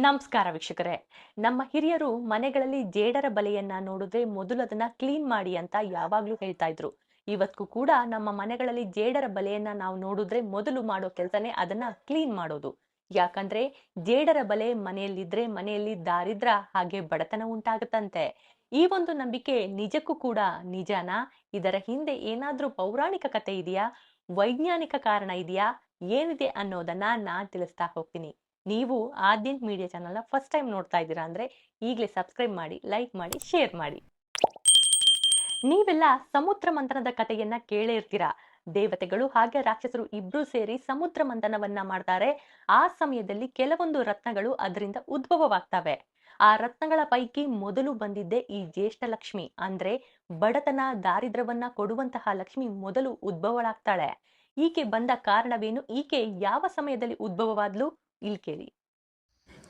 ನಮಸ್ಕಾರ ವೀಕ್ಷಕರೇ. ನಮ್ಮ ಹಿರಿಯರು ಮನೆಗಳಲ್ಲಿ ಜೇಡರ ಬಲೆಯನ್ನ ನೋಡಿದ್ರೆ ಮೊದಲು ಅದನ್ನ ಕ್ಲೀನ್ ಮಾಡಿ ಅಂತ ಯಾವಾಗ್ಲೂ ಹೇಳ್ತಾ ಇದ್ರು. ಇವತ್ತು ಕೂಡ ನಮ್ಮ ಮನೆಗಳಲ್ಲಿ ಜೇಡರ ಬಲೆಯನ್ನ ನಾವು ನೋಡಿದ್ರೆ ಮೊದಲು ಮಾಡೋ ಕೆಲಸನೇ ಅದನ್ನ ಕ್ಲೀನ್ ಮಾಡೋದು. ಯಾಕಂದ್ರೆ ಜೇಡರ ಬಲೆ ಮನೆಯಲ್ಲಿದ್ರೆ ಮನೆಯಲ್ಲಿ ದಾರಿದ್ರ ಹಾಗೆ ಬಡತನ ಉಂಟಾಗುತ್ತಂತೆ. ಈ ಒಂದು ನಂಬಿಕೆ ನಿಜಕ್ಕೂ ಕೂಡ ನಿಜನಾ? ಇದರ ಹಿಂದೆ ಏನಾದ್ರೂ ಪೌರಾಣಿಕ ಕಥೆ ಇದೆಯಾ? ವೈಜ್ಞಾನಿಕ ಕಾರಣ ಇದೆಯಾ? ಏನಿದೆ ಅನ್ನೋದನ್ನ ನಾನ್ ತಿಳಿಸ್ತಾ ಹೋಗ್ತೀನಿ. ನೀವು ಆದ್ಯಂತ್ ಮೀಡಿಯಾ ಚಾನಲ್ನ ಫಸ್ಟ್ ಟೈಮ್ ನೋಡ್ತಾ ಇದ್ದೀರಾ ಅಂದ್ರೆ ಈಗಲೇ ಸಬ್ಸ್ಕ್ರೈಬ್ ಮಾಡಿ, ಲೈಕ್ ಮಾಡಿ, ಶೇರ್ ಮಾಡಿ. ನೀವೆಲ್ಲ ಸಮುದ್ರ ಮಂಥನದ ಕಥೆಯನ್ನ ಕೇಳೇ ಇರ್ತೀರಾ. ದೇವತೆಗಳು ಹಾಗೆ ರಾಕ್ಷಸರು ಇಬ್ರು ಸೇರಿ ಸಮುದ್ರ ಮಂಥನವನ್ನ ಮಾಡ್ತಾರೆ. ಆ ಸಮಯದಲ್ಲಿ ಕೆಲವೊಂದು ರತ್ನಗಳು ಅದರಿಂದ ಉದ್ಭವವಾಗ್ತವೆ. ಆ ರತ್ನಗಳ ಪೈಕಿ ಮೊದಲು ಬಂದಿದ್ದೆ ಈ ಜ್ಯೇಷ್ಠ ಲಕ್ಷ್ಮಿ. ಅಂದ್ರೆ ಬಡತನ ದಾರಿದ್ರ್ಯವನ್ನ ಕೊಡುವಂತಹ ಲಕ್ಷ್ಮಿ ಮೊದಲು ಉದ್ಭವಳಾಗ್ತಾಳೆ. ಈಕೆ ಬಂದ ಕಾರಣವೇನು? ಈಕೆ ಯಾವ ಸಮಯದಲ್ಲಿ ಉದ್ಭವವಾದ್ಲು? ಇಲ್ಲಿ ಕೇಳಿ.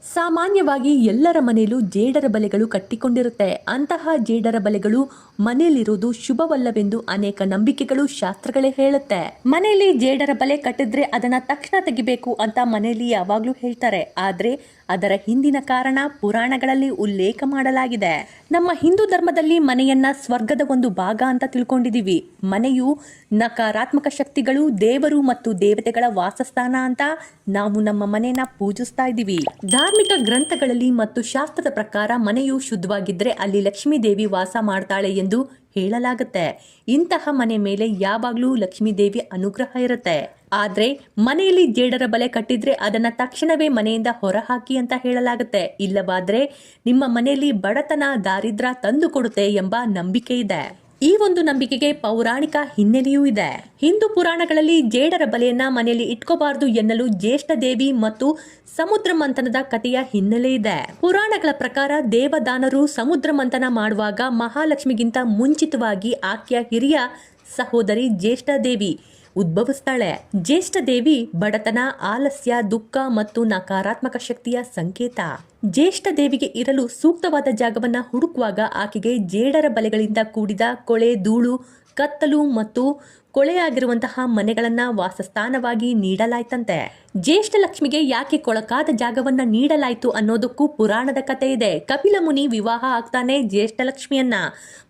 ಸಾಮಾನ್ಯವಾಗಿ ಎಲ್ಲರ ಮನೆಯಲ್ಲೂ ಜೇಡರ ಬಲೆಗಳು ಕಟ್ಟಿಕೊಂಡಿರುತ್ತೆ. ಅಂತಹ ಜೇಡರ ಬಲೆಗಳು ಮನೆಯಲ್ಲಿರುವುದು ಶುಭವಲ್ಲವೆಂದು ಅನೇಕ ನಂಬಿಕೆಗಳು, ಶಾಸ್ತ್ರಗಳೇ ಹೇಳುತ್ತೆ. ಮನೆಯಲ್ಲಿ ಜೇಡರ ಬಲೆ ಕಟ್ಟಿದ್ರೆ ಅದನ್ನ ತಕ್ಷಣ ತೆಗಿಬೇಕು ಅಂತ ಮನೆಯಲ್ಲಿ ಯಾವಾಗ್ಲೂ ಹೇಳ್ತಾರೆ. ಆದ್ರೆ ಅದರ ಹಿಂದಿನ ಕಾರಣ ಪುರಾಣಗಳಲ್ಲಿ ಉಲ್ಲೇಖ ಮಾಡಲಾಗಿದೆ. ನಮ್ಮ ಹಿಂದೂ ಧರ್ಮದಲ್ಲಿ ಮನೆಯನ್ನ ಸ್ವರ್ಗದ ಒಂದು ಭಾಗ ಅಂತ ತಿಳ್ಕೊಂಡಿದೀವಿ. ಮನೆಯು ನಕಾರಾತ್ಮಕ ಶಕ್ತಿಗಳು, ದೇವರು ಮತ್ತು ದೇವತೆಗಳ ವಾಸಸ್ಥಾನ ಅಂತ ನಾವು ನಮ್ಮ ಮನೆಯನ್ನ ಪೂಜಿಸ್ತಾ ಇದ್ದೀವಿ. ಧಾರ್ಮಿಕ ಗ್ರಂಥಗಳಲ್ಲಿ ಮತ್ತು ಶಾಸ್ತ್ರದ ಪ್ರಕಾರ ಮನೆಯು ಶುದ್ಧವಾಗಿದ್ರೆ ಅಲ್ಲಿ ಲಕ್ಷ್ಮೀ ದೇವಿ ವಾಸ ಮಾಡ್ತಾಳೆ ಎಂದು ಹೇಳಲಾಗುತ್ತೆ. ಇಂತಹ ಮನೆ ಮೇಲೆ ಯಾವಾಗ್ಲೂ ಲಕ್ಷ್ಮೀ ದೇವಿ ಅನುಗ್ರಹ ಇರುತ್ತೆ. ಆದ್ರೆ ಮನೆಯಲ್ಲಿ ಜೇಡರ ಬಲೆ ಕಟ್ಟಿದ್ರೆ ಅದನ್ನ ತಕ್ಷಣವೇ ಮನೆಯಿಂದ ಹೊರಹಾಕಿ ಅಂತ ಹೇಳಲಾಗುತ್ತೆ. ಇಲ್ಲವಾದ್ರೆ ನಿಮ್ಮ ಮನೆಯಲ್ಲಿ ಬಡತನ, ದಾರಿದ್ರ್ಯ ತಂದು ಕೊಡುತ್ತೆ ಎಂಬ ನಂಬಿಕೆ ಇದೆ. ಈ ಒಂದು ನಂಬಿಕೆಗೆ ಪೌರಾಣಿಕ ಹಿನ್ನೆಲೆಯೂ ಇದೆ. ಹಿಂದೂ ಪುರಾಣಗಳಲ್ಲಿ ಜೇಡರ ಬಲೆಯನ್ನ ಮನೆಯಲ್ಲಿ ಇಟ್ಕೋಬಾರದು ಎನ್ನಲು ಜ್ಯೇಷ್ಠ ದೇವಿ ಮತ್ತು ಸಮುದ್ರ ಮಂಥನದ ಕಥೆಯ ಹಿನ್ನೆಲೆ ಇದೆ. ಪುರಾಣಗಳ ಪ್ರಕಾರ ದೇವದಾನರು ಸಮುದ್ರ ಮಂಥನ ಮಾಡುವಾಗ ಮಹಾಲಕ್ಷ್ಮಿಗಿಂತ ಮುಂಚಿತವಾಗಿ ಆಕೆಯ ಹಿರಿಯ ಸಹೋದರಿ ಜ್ಯೇಷ್ಠ ದೇವಿ ಉದ್ಭವಿಸ್ತಾಳೆ. ಜ್ಯೇಷ್ಠ ದೇವಿ ಬಡತನ, ಆಲಸ್ಯ, ದುಃಖ ಮತ್ತು ನಕಾರಾತ್ಮಕ ಶಕ್ತಿಯ ಸಂಕೇತ. ಜ್ಯೇಷ್ಠ ದೇವಿಗೆ ಇರಲು ಸೂಕ್ತವಾದ ಜಾಗವನ್ನ ಹುಡುಕುವಾಗ ಆಕೆಗೆ ಜೇಡರ ಬಲೆಗಳಿಂದ ಕೂಡಿದ ಕೊಳೆ, ಧೂಳು, ಕತ್ತಲು ಮತ್ತು ಕೊಳೆಯಾಗಿರುವಂತಹ ಮನೆಗಳನ್ನ ವಾಸಸ್ಥಾನವಾಗಿ ನೀಡಲಾಯ್ತಂತೆ. ಜ್ಯೇಷ್ಠ ಲಕ್ಷ್ಮಿಗೆ ಯಾಕೆ ಕೊಳಕಾದ ಜಾಗವನ್ನ ನೀಡಲಾಯ್ತು ಅನ್ನೋದಕ್ಕೂ ಪುರಾಣದ ಕಥೆ ಇದೆ. ಕಪಿಲ ಮುನಿ ವಿವಾಹ ಆಗ್ತಾನೆ ಜ್ಯೇಷ್ಠ ಲಕ್ಷ್ಮಿಯನ್ನ.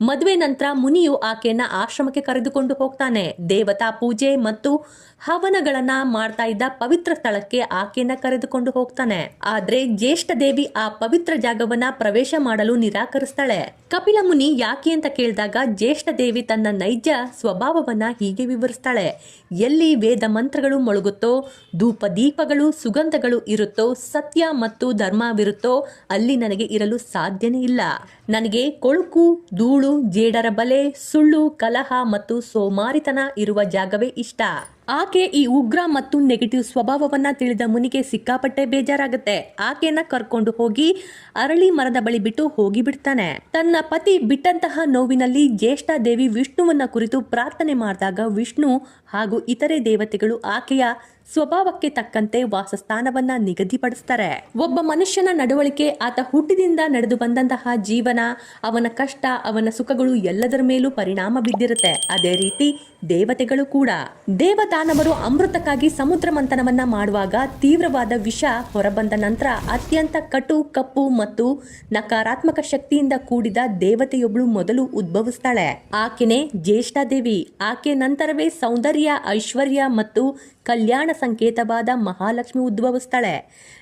ಮದುವೆ ನಂತರ ಮುನಿಯು ಆಕೆಯನ್ನ ಆಶ್ರಮಕ್ಕೆ ಕರೆದುಕೊಂಡು ಹೋಗ್ತಾನೆ. ದೇವತಾ ಪೂಜೆ ಮತ್ತು ಹವನಗಳನ್ನ ಮಾಡ್ತಾ ಇದ್ದ ಪವಿತ್ರ ಸ್ಥಳಕ್ಕೆ ಆಕೆಯನ್ನ ಕರೆದುಕೊಂಡು ಹೋಗ್ತಾನೆ. ಆದ್ರೆ ಜ್ಯೇಷ್ಠ ದೇವಿ ಆ ಪವಿತ್ರ ಜಾಗವನ್ನ ಪ್ರವೇಶ ಮಾಡಲು ನಿರಾಕರಿಸ್ತಾಳೆ. ಕಪಿಲ ಮುನಿ ಯಾಕೆ ಅಂತ ಕೇಳಿದಾಗ ಜ್ಯೇಷ್ಠ ದೇವಿ ತನ್ನ ನೈಜ ಸ್ವಭಾವವನ್ನ ಹೀಗೆ ವಿವರಿಸ್ತಾಳೆ. ಎಲ್ಲಿ ವೇದ ಮಂತ್ರಗಳು ಮೊಳಗುತ್ತೋ, ಧೂಪ ದೀಪಗಳು, ಸುಗಂಧಗಳು ಇರುತ್ತೋ, ಸತ್ಯ ಮತ್ತು ಧರ್ಮವಿರುತ್ತೋ ಅಲ್ಲಿ ನನಗೆ ಇರಲು ಸಾಧ್ಯನೇ ಇಲ್ಲ. ನನಗೆ ಕೊಳುಕು, ಧೂಳು, ಜೇಡರ ಬಲೆ, ಸುಳ್ಳು, ಕಲಹ ಮತ್ತು ಸೋಮಾರಿತನ ಇರುವ ಜಾಗವೇ ಇಷ್ಟ. ಆಕೆ ಈ ಉಗ್ರ ಮತ್ತು ನೆಗೆಟಿವ್ ಸ್ವಭಾವವನ್ನ ತಿಳಿದ ಮುನಿಗೆ ಸಿಕ್ಕಾಪಟ್ಟೆ ಬೇಜಾರಾಗುತ್ತೆ. ಆಕೆಯನ್ನ ಕರ್ಕೊಂಡು ಹೋಗಿ ಅರಳಿ ಮರದ ಬಳಿ ಬಿಟ್ಟು ಹೋಗಿ ಬಿಡ್ತಾನೆ. ತನ್ನ ಪತಿ ಬಿಟ್ಟಂತಹ ನೋವಿನಲ್ಲಿ ಜ್ಯೇಷ್ಠ ದೇವಿ ವಿಷ್ಣುವನ್ನ ಕುರಿತು ಪ್ರಾರ್ಥನೆ ಮಾಡಿದಾಗ ವಿಷ್ಣು ಹಾಗೂ ಇತರೆ ದೇವತೆಗಳು ಆಕೆಯ ಸ್ವಭಾವಕ್ಕೆ ತಕ್ಕಂತೆ ವಾಸಸ್ಥಾನವನ್ನ ನಿಗದಿಪಡಿಸ್ತಾರೆ. ಒಬ್ಬ ಮನುಷ್ಯನ ನಡವಳಿಕೆ, ಆತ ಹುಟ್ಟಿದಿಂದ ನಡೆದು ಬಂದಂತಹ ಜೀವನ, ಅವನ ಕಷ್ಟ, ಅವನ ಸುಖಗಳು ಎಲ್ಲದರ ಮೇಲೂ ಪರಿಣಾಮ ಬಿದ್ದಿರುತ್ತೆ. ಅದೇ ರೀತಿ ದೇವತೆಗಳು ಕೂಡ. ದೇವದಾನವರು ಅಮೃತಕ್ಕಾಗಿ ಸಮುದ್ರ ಮಂಥನವನ್ನ ಮಾಡುವಾಗ ತೀವ್ರವಾದ ವಿಷ ಹೊರಬಂದ ನಂತರ ಅತ್ಯಂತ ಕಟು, ಕಪ್ಪು ಮತ್ತು ನಕಾರಾತ್ಮಕ ಶಕ್ತಿಯಿಂದ ಕೂಡಿದ ದೇವತೆಯೊಬ್ಬಳು ಮೊದಲು ಉದ್ಭವಿಸ್ತಾಳೆ. ಆಕೆನೇ ಜ್ಯೇಷ್ಠ ದೇವಿ. ಆಕೆ ನಂತರವೇ ಸೌಂದರ್ಯ, ಐಶ್ವರ್ಯ ಮತ್ತು ಕಲ್ಯಾಣ ಸಂಕೇತವಾದ ಮಹಾಲಕ್ಷ್ಮಿ ಉದ್ಭವಿಸ್ತಾಳೆ.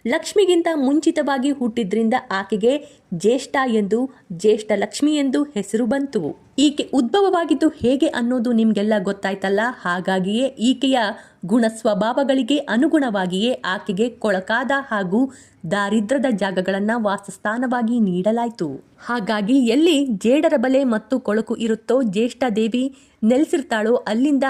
ಲಕ್ಷ್ಮಿಗಿಂತ ಮುಂಚಿತವಾಗಿ ಹುಟ್ಟಿದ್ರಿಂದ ಆಕೆಗೆ ಜ್ಯೇಷ್ಠ ಎಂದು, ಜ್ಯೇಷ್ಠ ಲಕ್ಷ್ಮಿ ಎಂದು ಹೆಸರು ಬಂತು. ಈಕೆ ಉದ್ಭವವಾಗಿದ್ದು ಹೇಗೆ ಅನ್ನೋದು ನಿಮ್ಗೆಲ್ಲ ಗೊತ್ತಾಯ್ತಲ್ಲ. ಹಾಗಾಗಿಯೇ ಈಕೆಯ ಗುಣ ಸ್ವಭಾವಗಳಿಗೆ ಅನುಗುಣವಾಗಿಯೇ ಆಕೆಗೆ ಕೊಳಕಾದ ಹಾಗೂ ದಾರಿದ್ರ್ಯದ ಜಾಗಗಳನ್ನ ವಾಸಸ್ಥಾನವಾಗಿ ನೀಡಲಾಯಿತು. ಹಾಗಾಗಿ ಎಲ್ಲಿ ಜೇಡರ ಬಲೆ ಮತ್ತು ಕೊಳಕು ಇರುತ್ತೋ, ಜ್ಯೇಷ್ಠ ದೇವಿ ನೆಲೆಸಿರ್ತಾಳೋ ಅಲ್ಲಿಂದ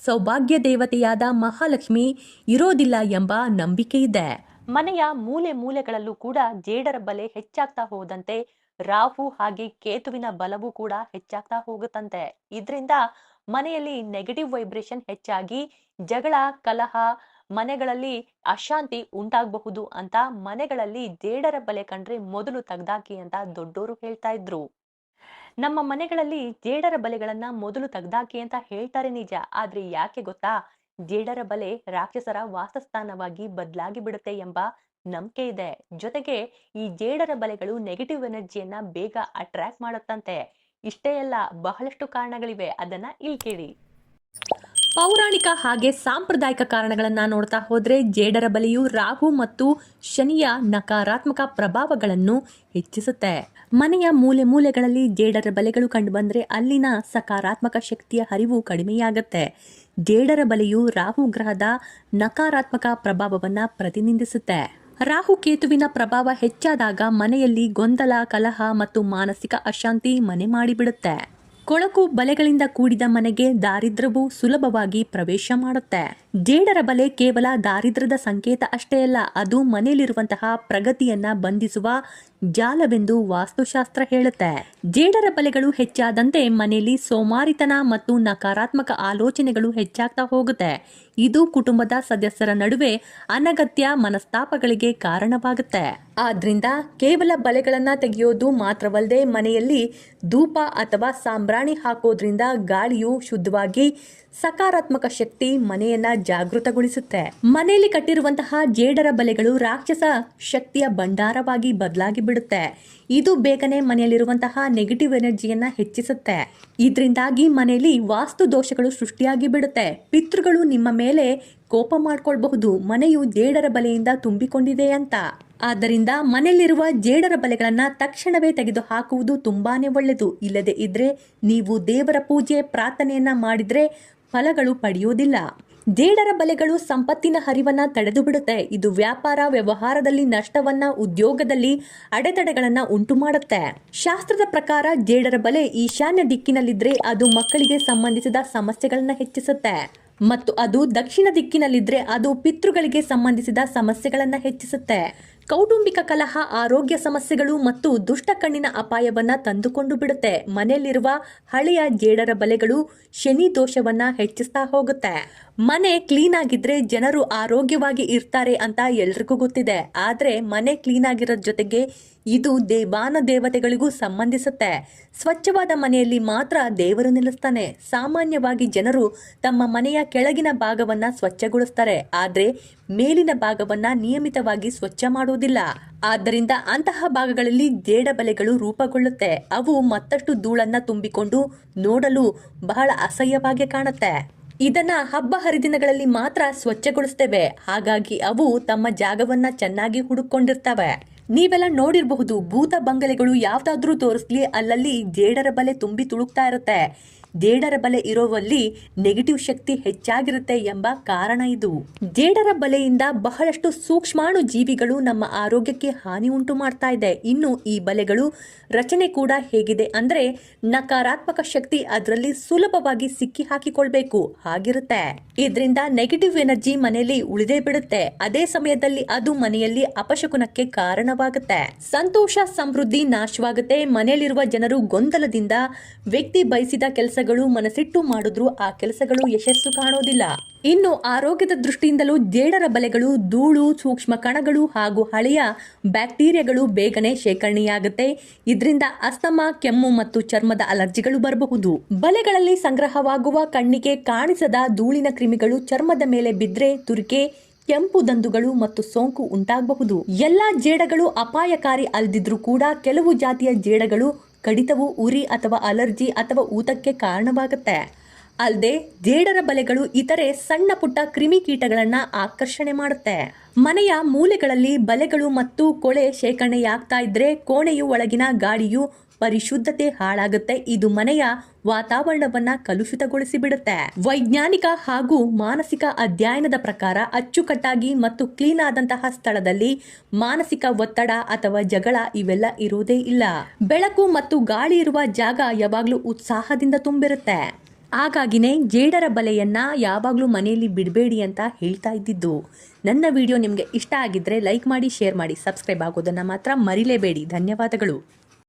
ಸೌಭಾಗ್ಯ ದೇವತೆಯಾದ ಮಹಾಲಕ್ಷ್ಮಿ ಇರೋದಿಲ್ಲ ಎಂಬ ನಂಬಿಕೆ ಇದೆ. ಮನೆಯ ಮೂಲೆ ಮೂಲೆಗಳಲ್ಲೂ ಕೂಡ ಜೇಡರ ಬಲೆ ಹೆಚ್ಚಾಗ್ತಾ ಹೋದಂತೆ ರಾಹು ಹಾಗೆ ಕೇತುವಿನ ಬಲವೂ ಕೂಡ ಹೆಚ್ಚಾಗ್ತಾ ಹೋಗುತ್ತಂತೆ. ಇದರಿಂದ ಮನೆಯಲ್ಲಿ ನೆಗೆಟಿವ್ ವೈಬ್ರೇಷನ್ ಹೆಚ್ಚಾಗಿ ಜಗಳ, ಕಲಹ, ಮನೆಗಳಲ್ಲಿ ಅಶಾಂತಿ ಉಂಟಾಗಬಹುದು ಅಂತ ಮನೆಗಳಲ್ಲಿ ಜೇಡರ ಬಲೆ ಕಂಡ್ರೆ ಮೊದಲು ತೆಗ್ದಾಕಿ ಅಂತ ದೊಡ್ಡೋರು ಹೇಳ್ತಾ ಇದ್ರು. ನಮ್ಮ ಮನೆಗಳಲ್ಲಿ ಜೇಡರ ಬಲೆಗಳನ್ನ ಮೊದಲು ತೆಗ್ದಾಕಿ ಅಂತ ಹೇಳ್ತಾರೆ ನಿಜ. ಆದ್ರೆ ಯಾಕೆ ಗೊತ್ತಾ? ಜೇಡರ ಬಲೆ ರಾಕ್ಷಸರ ವಾಸಸ್ಥಾನವಾಗಿ ಬದಲಾಗಿ ಬಿಡುತ್ತೆ ಎಂಬ ನಂಬಿಕೆ ಇದೆ. ಜೊತೆಗೆ ಈ ಜೇಡರ ಬಲೆಗಳು ನೆಗೆಟಿವ್ ಎನರ್ಜಿಯನ್ನ ಬೇಗ ಅಟ್ರಾಕ್ಟ್ ಮಾಡುತ್ತಂತೆ. ಇಷ್ಟೇ ಅಲ್ಲ, ಬಹಳಷ್ಟು ಕಾರಣಗಳಿವೆ. ಅದನ್ನ ಇಲ್ಲಿ ಕೇಳಿ. ಪೌರಾಣಿಕ ಹಾಗೆ ಸಾಂಪ್ರದಾಯಿಕ ಕಾರಣಗಳನ್ನ ನೋಡ್ತಾ ಹೋದ್ರೆ ಜೇಡರ ಬಲೆಯು ರಾಹು ಮತ್ತು ಶನಿಯ ನಕಾರಾತ್ಮಕ ಪ್ರಭಾವಗಳನ್ನು ಹೆಚ್ಚಿಸುತ್ತೆ. ಮನೆಯ ಮೂಲೆ ಮೂಲೆಗಳಲ್ಲಿ ಜೇಡರ ಬಲೆಗಳು ಕಂಡುಬಂದ್ರೆ ಅಲ್ಲಿನ ಸಕಾರಾತ್ಮಕ ಶಕ್ತಿಯ ಹರಿವು ಕಡಿಮೆಯಾಗುತ್ತೆ. ಜೇಡರ ಬಲೆಯು ರಾಹು ಗ್ರಹದ ನಕಾರಾತ್ಮಕ ಪ್ರಭಾವವನ್ನ ಪ್ರತಿನಿಧಿಸುತ್ತೆ. ರಾಹು ಕೇತುವಿನ ಪ್ರಭಾವ ಹೆಚ್ಚಾದಾಗ ಮನೆಯಲ್ಲಿ ಗೊಂದಲ, ಕಲಹ ಮತ್ತು ಮಾನಸಿಕ ಅಶಾಂತಿ ಮನೆ ಮಾಡಿಬಿಡುತ್ತೆ. ಕೊಳಕು ಬಲೆಗಳಿಂದ ಕೂಡಿದ ಮನೆಗೆ ದಾರಿದ್ರ್ಯವು ಸುಲಭವಾಗಿ ಪ್ರವೇಶ ಮಾಡುತ್ತೆ. ಜೇಡರ ಬಲೆ ಕೇವಲ ದಾರಿದ್ರ್ಯದ ಸಂಕೇತ ಅಷ್ಟೇ ಅಲ್ಲ, ಅದು ಮನೆಯಲ್ಲಿರುವಂತಹ ಪ್ರಗತಿಯನ್ನ ಬಂಧಿಸುವ ಜಾಲವೆಂದು ವಾಸ್ತುಶಾಸ್ತ್ರ ಹೇಳುತ್ತೆ. ಜೇಡರ ಬಲೆಗಳು ಹೆಚ್ಚಾದಂತೆ ಮನೆಯಲ್ಲಿ ಸೋಮಾರಿತನ ಮತ್ತು ನಕಾರಾತ್ಮಕ ಆಲೋಚನೆಗಳು ಹೆಚ್ಚಾಗ್ತಾ ಹೋಗುತ್ತೆ. ಇದು ಕುಟುಂಬದ ಸದಸ್ಯರ ನಡುವೆ ಅನಗತ್ಯ ಮನಸ್ತಾಪಗಳಿಗೆ ಕಾರಣವಾಗುತ್ತೆ. ಆದ್ರಿಂದ ಕೇವಲ ಬಲೆಗಳನ್ನ ತೆಗೆಯೋದು ಮಾತ್ರವಲ್ಲದೆ ಮನೆಯಲ್ಲಿ ಧೂಪ ಅಥವಾ ಸಾಂಬ್ರಾಣಿ ಹಾಕೋದ್ರಿಂದ ಗಾಳಿಯು ಶುದ್ಧವಾಗಿ ಸಕಾರಾತ್ಮಕ ಶಕ್ತಿ ಮನೆಯನ್ನ ಜಾಗೃತಗೊಳಿಸುತ್ತೆ. ಮನೆಯಲ್ಲಿ ಕಟ್ಟಿರುವಂತಹ ಜೇಡರ ಬಲೆಗಳು ರಾಕ್ಷಸ ಶಕ್ತಿಯ ಭಂಡಾರವಾಗಿ ಬದಲಾಗಿ ಬಿಡುತ್ತೆ. ಇದು ಬೇಗನೆ ಮನೆಯಲ್ಲಿರುವಂತಹ ನೆಗೆಟಿವ್ ಎನರ್ಜಿಯನ್ನ ಹೆಚ್ಚಿಸುತ್ತೆ. ಇದರಿಂದಾಗಿ ಮನೆಯಲ್ಲಿ ವಾಸ್ತು ದೋಷಗಳು ಸೃಷ್ಟಿಯಾಗಿ ಬಿಡುತ್ತೆ. ಪಿತೃಗಳು ನಿಮ್ಮ ಮೇಲೆ ಕೋಪ ಮಾಡ್ಕೊಳ್ಬಹುದು, ಮನೆಯು ಜೇಡರ ಬಲೆಯಿಂದ ತುಂಬಿಕೊಂಡಿದೆ ಅಂತ. ಆದ್ದರಿಂದ ಮನೆಯಲ್ಲಿರುವ ಜೇಡರ ಬಲೆಗಳನ್ನ ತಕ್ಷಣವೇ ತೆಗೆದು ಹಾಕುವುದು ತುಂಬಾನೇ ಒಳ್ಳೆಯದು. ಇಲ್ಲದೆ ಇದ್ರೆ ನೀವು ದೇವರ ಪೂಜೆ ಪ್ರಾರ್ಥನೆಯನ್ನ ಮಾಡಿದ್ರೆ ಫಲಗಳು ಪಡೆಯೋದಿಲ್ಲ. ಜೇಡರ ಬಲೆಗಳು ಸಂಪತ್ತಿನ ಹರಿವನ್ನ ತಡೆದು ಬಿಡುತ್ತೆ. ಇದು ವ್ಯಾಪಾರ ವ್ಯವಹಾರದಲ್ಲಿ ನಷ್ಟವನ್ನ, ಉದ್ಯೋಗದಲ್ಲಿ ಅಡೆತಡೆಗಳನ್ನ ಉಂಟು ಮಾಡುತ್ತೆ. ಶಾಸ್ತ್ರದ ಪ್ರಕಾರ ಜೇಡರ ಬಲೆ ಈಶಾನ್ಯ ದಿಕ್ಕಿನಲ್ಲಿದ್ರೆ ಅದು ಮಕ್ಕಳಿಗೆ ಸಂಬಂಧಿಸಿದ ಸಮಸ್ಯೆಗಳನ್ನ ಹೆಚ್ಚಿಸುತ್ತೆ ಮತ್ತು ಅದು ದಕ್ಷಿಣ ದಿಕ್ಕಿನಲ್ಲಿದ್ರೆ ಅದು ಪಿತೃಗಳಿಗೆ ಸಂಬಂಧಿಸಿದ ಸಮಸ್ಯೆಗಳನ್ನ ಹೆಚ್ಚಿಸುತ್ತೆ. ಕೌಟುಂಬಿಕ ಕಲಹ, ಆರೋಗ್ಯ ಸಮಸ್ಯೆಗಳು ಮತ್ತು ದುಷ್ಟ ಕಣ್ಣಿನ ಅಪಾಯವನ್ನ ತಂದುಕೊಂಡು ಬಿಡುತ್ತೆ. ಮನೆಯಲ್ಲಿರುವ ಹಳೆಯ ಜೇಡರ ಬಲೆಗಳು ಶನಿ ದೋಷವನ್ನ ಹೆಚ್ಚಿಸ್ತಾ ಹೋಗುತ್ತೆ. ಮನೆ ಕ್ಲೀನ್ ಆಗಿದ್ರೆ ಜನರು ಆರೋಗ್ಯವಾಗಿ ಇರ್ತಾರೆ ಅಂತ ಎಲ್ರಿಗೂ ಗೊತ್ತಿದೆ. ಆದ್ರೆ ಮನೆ ಕ್ಲೀನ್ ಆಗಿರೋದ್ರ ಜೊತೆಗೆ ಇದು ದೇವಾನ ದೇವತೆಗಳಿಗೂ ಸಂಬಂಧಿಸುತ್ತೆ. ಸ್ವಚ್ಛವಾದ ಮನೆಯಲ್ಲಿ ಮಾತ್ರ ದೇವರು ನೆಲೆಸ್ತಾನೆ. ಸಾಮಾನ್ಯವಾಗಿ ಜನರು ತಮ್ಮ ಮನೆಯ ಕೆಳಗಿನ ಭಾಗವನ್ನ ಸ್ವಚ್ಛಗೊಳಿಸ್ತಾರೆ, ಆದ್ರೆ ಮೇಲಿನ ಭಾಗವನ್ನ ನಿಯಮಿತವಾಗಿ ಸ್ವಚ್ಛ ಮಾಡುವುದಿಲ್ಲ. ಆದ್ದರಿಂದ ಅಂತಹ ಭಾಗಗಳಲ್ಲಿ ಜೇಡ ಬಲೆಗಳು ರೂಪುಗೊಳ್ಳುತ್ತೆ. ಅವು ಮತ್ತಷ್ಟು ಧೂಳನ್ನ ತುಂಬಿಕೊಂಡು ನೋಡಲು ಬಹಳ ಅಸಹ್ಯವಾಗಿ ಕಾಣುತ್ತೆ. ಇದನ್ನ ಹಬ್ಬ ಹರಿದಿನಗಳಲ್ಲಿ ಮಾತ್ರ ಸ್ವಚ್ಛಗೊಳಿಸ್ತೇವೆ. ಹಾಗಾಗಿ ಅವು ತಮ್ಮ ಜಾಗವನ್ನ ಚೆನ್ನಾಗಿ ಹುಡುಕೊಂಡಿರ್ತವೆ. ನೀವೆಲ್ಲ ನೋಡಿರಬಹುದು, ಭೂತ ಬಂಗಲೆಗಳು ಯಾವ್ದಾದ್ರೂ ತೋರಿಸ್ಲಿ ಅಲ್ಲಲ್ಲಿ ಜೇಡರ ಬಲೆ ತುಂಬಿ ತುಳುಕ್ತಾ ಇರುತ್ತೆ. ಜೇಡರ ಬಲೆ ಇರೋವಲ್ಲಿ ನೆಗೆಟಿವ್ ಶಕ್ತಿ ಹೆಚ್ಚಾಗಿರುತ್ತೆ ಎಂಬ ಕಾರಣ ಇದು. ಜೇಡರ ಬಲೆಯಿಂದ ಬಹಳಷ್ಟು ಸೂಕ್ಷ್ಮಾಣು ಜೀವಿಗಳು ನಮ್ಮ ಆರೋಗ್ಯಕ್ಕೆ ಹಾನಿ ಉಂಟು ಮಾಡ್ತಾ ಇದೆ. ಇನ್ನು ಈ ಬಲೆಗಳು ರಚನೆ ಕೂಡ ಹೇಗಿದೆ ಅಂದ್ರೆ ನಕಾರಾತ್ಮಕ ಶಕ್ತಿ ಅದರಲ್ಲಿ ಸುಲಭವಾಗಿ ಸಿಕ್ಕಿ ಹಾಕಿಕೊಳ್ಬೇಕು ಹಾಗಿರುತ್ತೆ. ಇದರಿಂದ ನೆಗೆಟಿವ್ ಎನರ್ಜಿ ಮನೆಯಲ್ಲಿ ಉಳಿದೇ ಬಿಡುತ್ತೆ. ಅದೇ ಸಮಯದಲ್ಲಿ ಅದು ಮನೆಯಲ್ಲಿ ಅಪಶಕುನಕ್ಕೆ ಕಾರಣವಾಗುತ್ತೆ. ಸಂತೋಷ ಸಮೃದ್ಧಿ ನಾಶವಾಗುತ್ತೆ. ಮನೆಯಲ್ಲಿರುವ ಜನರು ಗೊಂದಲದಿಂದ ವ್ಯಕ್ತಿ ಬಯಸಿದ ಕೆಲಸಗಳು ಮನಸ್ಸಿಟ್ಟು ಮಾಡಿದ್ರು ಆ ಕೆಲಸಗಳು ಯಶಸ್ಸು ಕಾಣೋದಿಲ್ಲ. ಇನ್ನು ಆರೋಗ್ಯದ ದೃಷ್ಟಿಯಿಂದಲೂ ಜೇಡರ ಬಲೆಗಳು ಧೂಳು, ಸೂಕ್ಷ್ಮ ಕಣಗಳು ಹಾಗೂ ಹಳೆಯ ಬ್ಯಾಕ್ಟೀರಿಯಾಗಳು ಬೇಗನೆ ಶೇಖರಣೆಯಾಗುತ್ತೆ. ಇದರಿಂದ ಅಸ್ತಮಾ, ಕೆಮ್ಮು ಮತ್ತು ಚರ್ಮದ ಅಲರ್ಜಿಗಳು ಬರಬಹುದು. ಬಲೆಗಳಲ್ಲಿ ಸಂಗ್ರಹವಾಗುವ ಕಣ್ಣಿಗೆ ಕಾಣಿಸದ ಧೂಳಿನ ಕ್ರಿಮಿಗಳು ಚರ್ಮದ ಮೇಲೆ ಬಿದ್ರೆ ತುರಿಕೆ, ಕೆಂಪು ದಂದುಗಳು ಮತ್ತು ಸೋಂಕು ಉಂಟಾಗಬಹುದು. ಎಲ್ಲಾ ಜೇಡಗಳು ಅಪಾಯಕಾರಿ ಅಲ್ಲದಿದ್ರೂ ಕೂಡ ಕೆಲವು ಜಾತಿಯ ಜೇಡಗಳು ಕಡಿತವು, ಉರಿ ಅಥವಾ ಅಲರ್ಜಿ ಅಥವಾ ಊತಕ್ಕೆ ಕಾರಣವಾಗುತ್ತೆ. ಅಲ್ಲದೆ ಜೇಡರ ಬಲೆಗಳು ಇತರೆ ಸಣ್ಣ ಪುಟ್ಟ ಕ್ರಿಮಿಕೀಟಗಳನ್ನ ಆಕರ್ಷಣೆ ಮಾಡುತ್ತೆ. ಮನೆಯ ಮೂಲೆಗಳಲ್ಲಿ ಬಲೆಗಳು ಮತ್ತು ಕೊಳೆ ಶೇಖರಣೆಯಾಗ್ತಾ ಇದ್ರೆ ಕೋಣೆಯು ಒಳಗಿನ ಗಾಳಿಯು ಪರಿಶುದ್ಧತೆ ಹಾಳಾಗುತ್ತೆ. ಇದು ಮನೆಯ ವಾತಾವರಣವನ್ನ ಕಲುಷಿತಗೊಳಿಸಿ ಬಿಡುತ್ತೆ. ವೈಜ್ಞಾನಿಕ ಹಾಗೂ ಮಾನಸಿಕ ಅಧ್ಯಯನದ ಪ್ರಕಾರ ಅಚ್ಚುಕಟ್ಟಾಗಿ ಮತ್ತು ಕ್ಲೀನ್ ಆದಂತಹ ಸ್ಥಳದಲ್ಲಿ ಮಾನಸಿಕ ಒತ್ತಡ ಅಥವಾ ಜಗಳ ಇವೆಲ್ಲ ಇರೋದೇ ಇಲ್ಲ. ಬೆಳಕು ಮತ್ತು ಗಾಳಿ ಇರುವ ಜಾಗ ಯಾವಾಗ್ಲೂ ಉತ್ಸಾಹದಿಂದ ತುಂಬಿರುತ್ತೆ. ಹಾಗಾಗಿನೇ ಜೇಡರ ಬಲೆಯನ್ನ ಯಾವಾಗ್ಲೂ ಮನೆಯಲ್ಲಿ ಬಿಡಬೇಡಿ ಅಂತ ಹೇಳ್ತಾ ಇದ್ದಿದ್ದು. ನನ್ನ ವಿಡಿಯೋ ನಿಮಗೆ ಇಷ್ಟ ಆಗಿದ್ರೆ ಲೈಕ್ ಮಾಡಿ, ಶೇರ್ ಮಾಡಿ, ಸಬ್ಸ್ಕ್ರೈಬ್ ಆಗೋದನ್ನ ಮಾತ್ರ ಮರಿಲೇಬೇಡಿ. ಧನ್ಯವಾದಗಳು.